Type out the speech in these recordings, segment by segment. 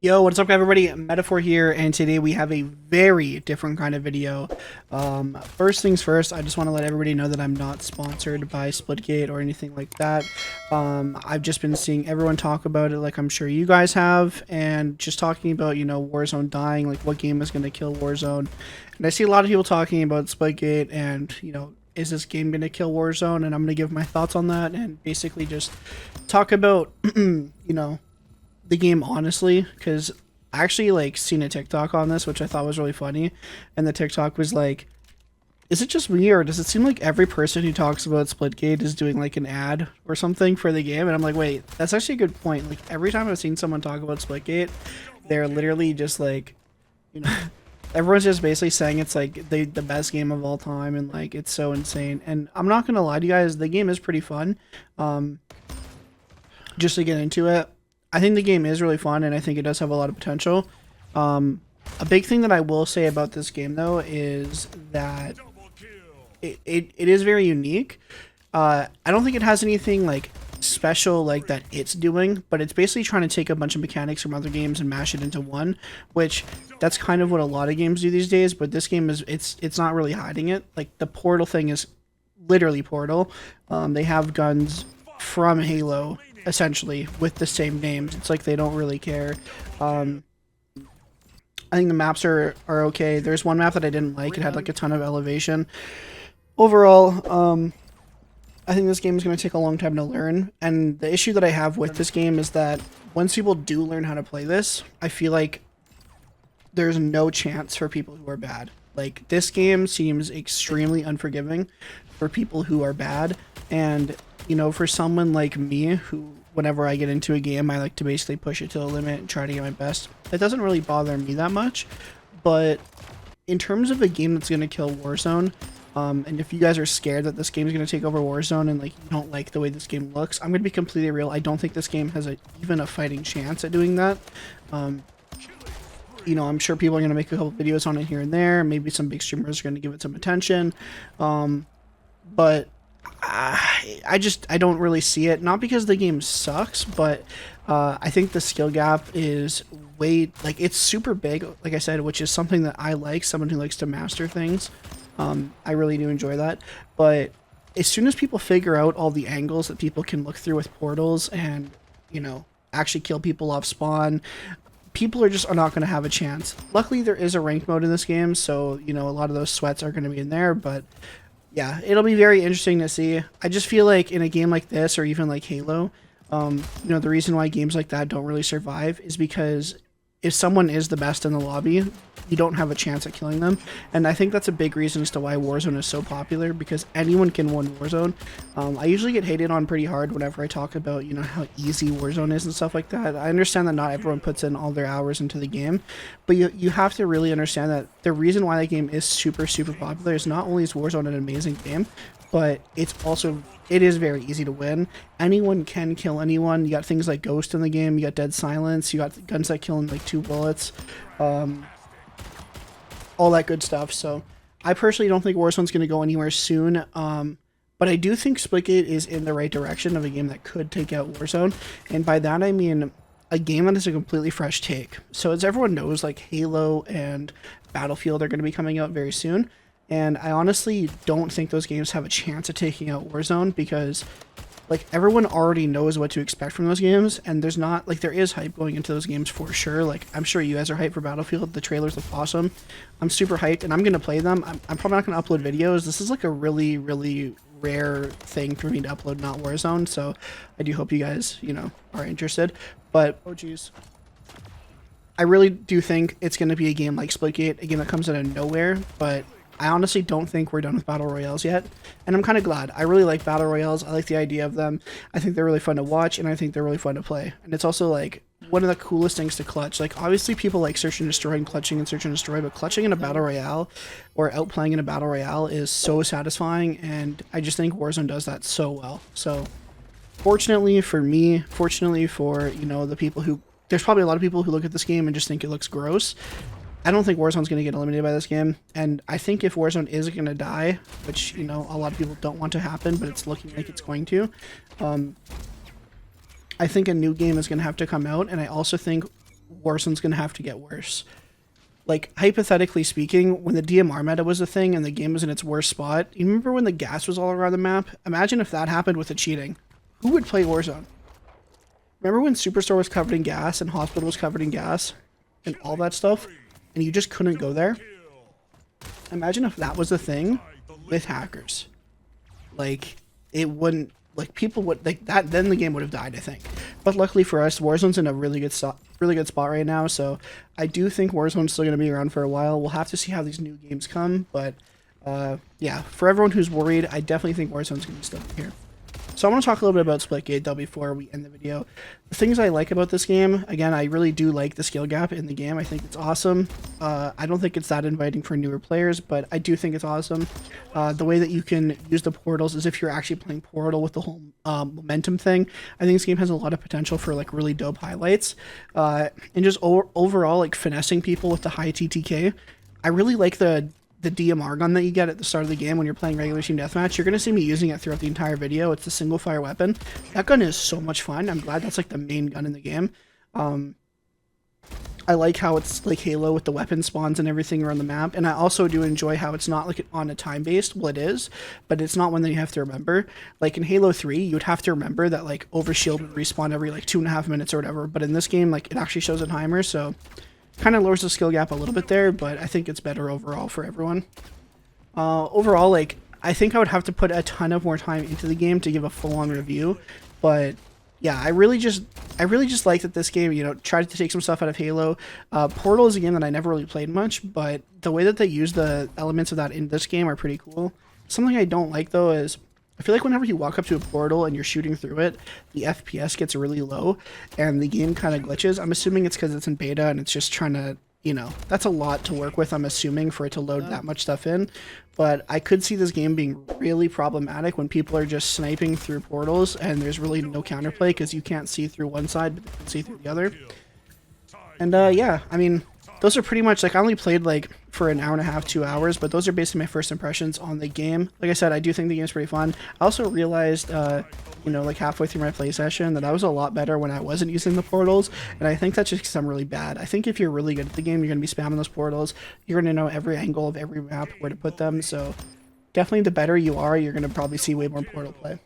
Yo, what's up everybody? Metaphor here, and today we have a very different kind of video. First things first, I just want to let everybody know that I'm not sponsored by Splitgate or anything like that. I've just been seeing everyone talk about it like I'm sure you guys have, and just talking about, Warzone dying, like what game is going to kill Warzone. And I see a lot of people talking about Splitgate and, is this game going to kill Warzone? And I'm going to give my thoughts on that and basically just talk about, the game honestly, because I actually seen a TikTok on this which I thought was really funny, and the TikTok was like, is it just me or does it seem like every person who talks about Splitgate is doing like an ad or something for the game? And I'm like, wait, that's actually a good point. Like every time I've seen someone talk about Splitgate, they're literally just like, you know everyone's just basically saying it's like the best game of all time and like it's so insane. And I'm not gonna lie to you guys, the game is pretty fun. Just to get into it, I think the game is really fun, and I think it does have a lot of potential. A big thing that I will say about this game, though, is that it is very unique. I don't think it has anything like special like that it's doing, but it's basically trying to take a bunch of mechanics from other games and mash it into one, which that's kind of what a lot of games do these days. But this game is it's not really hiding it. Like the Portal thing is literally Portal. They have guns from Halo essentially with the same names. It's like they don't really care. I think the maps are okay. There's one map that I didn't like. It had like a ton of elevation. Overall, I think this game is going to take a long time to learn. And the issue that I have with this game is that once people do learn how to play this, I feel like there's no chance for people who are bad. Like this game seems extremely unforgiving for people who are bad. And for someone like me who, whenever I get into a game, I like to basically push it to the limit and try to get my best. It doesn't really bother me that much, but in terms of a game that's going to kill Warzone, and if you guys are scared that this game is going to take over Warzone and like you don't like the way this game looks, I'm going to be completely real. I don't think this game has even a fighting chance at doing that. I'm sure people are going to make a couple videos on it here and there. Maybe some big streamers are going to give it some attention. But I don't really see it. Not because the game sucks, but I think the skill gap is it's super big, like I said, which is something that I like, someone who likes to master things. I really do enjoy that. But as soon as people figure out all the angles that people can look through with portals and, actually kill people off spawn, people are not going to have a chance. Luckily, there is a ranked mode in this game, so, a lot of those sweats are going to be in there, but yeah, it'll be very interesting to see. I just feel like in a game like this, or even like Halo, the reason why games like that don't really survive is because if someone is the best in the lobby, you don't have a chance at killing them. And I think that's a big reason as to why Warzone is so popular, because anyone can win Warzone. I usually get hated on pretty hard whenever I talk about, how easy Warzone is and stuff like that. I understand that not everyone puts in all their hours into the game, but you have to really understand that the reason why that game is super, super popular is not only is Warzone an amazing game, but it is very easy to win. Anyone can kill anyone. You got things like Ghost in the game, you got Dead Silence, you got guns that kill in like 2 bullets, all that good stuff. So I personally don't think Warzone's going to go anywhere soon, but I do think Splitgate is in the right direction of a game that could take out Warzone, and by that I mean a game that is a completely fresh take. So as everyone knows, like Halo and Battlefield are going to be coming out very soon. And I honestly don't think those games have a chance of taking out Warzone because, like, everyone already knows what to expect from those games, and there is hype going into those games for sure. Like, I'm sure you guys are hyped for Battlefield. The trailers look awesome. I'm super hyped, and I'm going to play them. I'm probably not going to upload videos. This is, like, a really, really rare thing for me to upload, not Warzone, so I do hope you guys, are interested. But, oh, geez. I really do think it's going to be a game like Splitgate, a game that comes out of nowhere, but I honestly don't think we're done with Battle Royales yet, and I'm kind of glad. I really like Battle Royales. I like the idea of them. I think they're really fun to watch, and I think they're really fun to play. And it's also, like, one of the coolest things to clutch. Like, obviously people like Search and Destroy and clutching and Search and Destroy, but clutching in a Battle Royale or outplaying in a Battle Royale is so satisfying, and I just think Warzone does that so well. So, fortunately for me, fortunately for, the people who... There's probably a lot of people who look at this game and just think it looks gross. I don't think Warzone's going to get eliminated by this game, and I think if Warzone is going to die, which, a lot of people don't want to happen, but it's looking like it's going to, I think a new game is going to have to come out, and I also think Warzone's gonna have to get worse. Like, hypothetically speaking, when the DMR meta was a thing and the game was in its worst spot, you remember when the gas was all around the map? Imagine if that happened with the cheating. Who would play Warzone? Remember when Superstore was covered in gas and Hospital was covered in gas and all that stuff, and you just couldn't go there? Imagine if that was a thing with hackers. Like, it wouldn't, like, people would, like, that, then the game would have died, I think. But luckily for us, Warzone's in a really good spot right now, so I do think Warzone's still going to be around for a while. We'll have to see how these new games come, but, yeah, for everyone who's worried, I definitely think Warzone's going to be still here. So I want to talk a little bit about Splitgate, though, before we end the video. The things I like about this game, again, I really do like the skill gap in the game. I think it's awesome. I don't think it's that inviting for newer players, but I do think it's awesome. The way that you can use the portals is if you're actually playing Portal with the whole momentum thing. I think this game has a lot of potential for, like, really dope highlights. And just overall, like, finessing people with the high TTK. I really like the DMR gun that you get at the start of the game when you're playing regular team deathmatch. You're going to see me using it throughout the entire video. It's a single fire weapon. That gun is so much fun. I'm glad that's like the main gun in the game. I like how it's like Halo with the weapon spawns and everything around the map. And I also do enjoy how it's not like on a time based. Well, it is, but it's not one that you have to remember. Like in Halo 3, you'd have to remember that like Overshield would respawn every like 2.5 minutes or whatever. But in this game, like it actually shows a timer. So kind of lowers the skill gap a little bit there, but I think it's better overall for everyone. Overall, like, I think I would have to put a ton of more time into the game to give a full-on review, but yeah, I really just like that this game, you know, tried to take some stuff out of Halo. Portal is a game that I never really played much, but the way that they use the elements of that in this game are pretty cool. Something I don't like, though, is I feel like whenever you walk up to a portal and you're shooting through it, the FPS gets really low and the game kind of glitches. I'm assuming it's because it's in beta and it's just trying to, you know, that's a lot to work with, I'm assuming, for it to load that much stuff in. But I could see this game being really problematic when people are just sniping through portals and there's really no counterplay because you can't see through one side but you can see through the other. And yeah, I mean, those are pretty much, like, I only played like for an hour and a half, 2 hours, but those are basically my first impressions on the game. Like I said, I do think the game's pretty fun. I also realized, you know, like halfway through my play session that I was a lot better when I wasn't using the portals, and I think that's just because I'm really bad. I think if you're really good at the game, you're going to be spamming those portals. You're going to know every angle of every map, where to put them, so definitely the better you are, you're going to probably see way more portal play.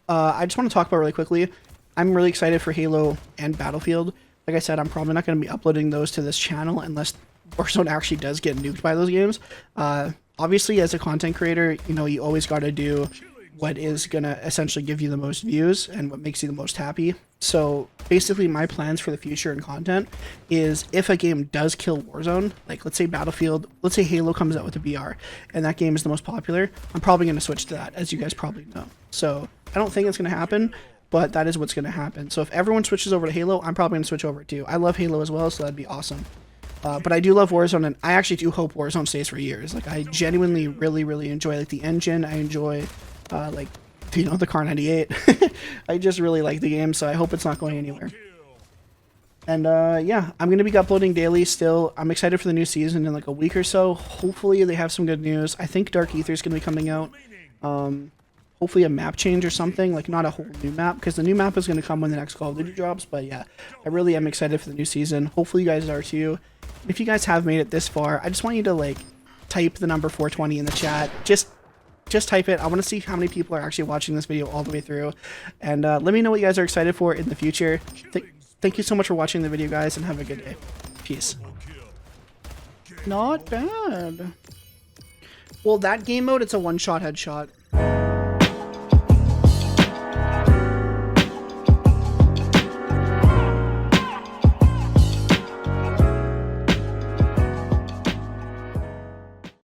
I just want to talk about really quickly, I'm really excited for Halo and Battlefield. Like I said, I'm probably not going to be uploading those to this channel unless Warzone actually does get nuked by those games. Obviously, as a content creator, you know, you always got to do what is going to essentially give you the most views and what makes you the most happy. So basically my plans for the future in content is if a game does kill Warzone, like let's say Battlefield, let's say Halo comes out with a BR and that game is the most popular, I'm probably going to switch to that, as you guys probably know. So I don't think it's going to happen, but that is what's going to happen. So if everyone switches over to Halo, I'm probably going to switch over too. I love Halo as well, so that'd be awesome. But I do love Warzone, and I actually do hope Warzone stays for years. Like, I genuinely really enjoy, like, the engine. I enjoy, like, you know, the Car 98. I just really like the game, so I hope it's not going anywhere. And, yeah, I'm going to be uploading daily still. I'm excited for the new season in, like, a week or so. Hopefully they have some good news. I think Dark Aether is going to be coming out. Hopefully a map change or something, like not a whole new map, because the new map is going to come when the next Call of Duty drops. But yeah, I really am excited for the new season. Hopefully you guys are too. If you guys have made it this far, I just want you to like type the number 420 in the chat. Just type it. I want to see how many people are actually watching this video all the way through, and let me know what you guys are excited for in the future. Thank you so much for watching the video, guys, and have a good day. Peace. Not bad. Well, that game mode, it's a one-shot headshot.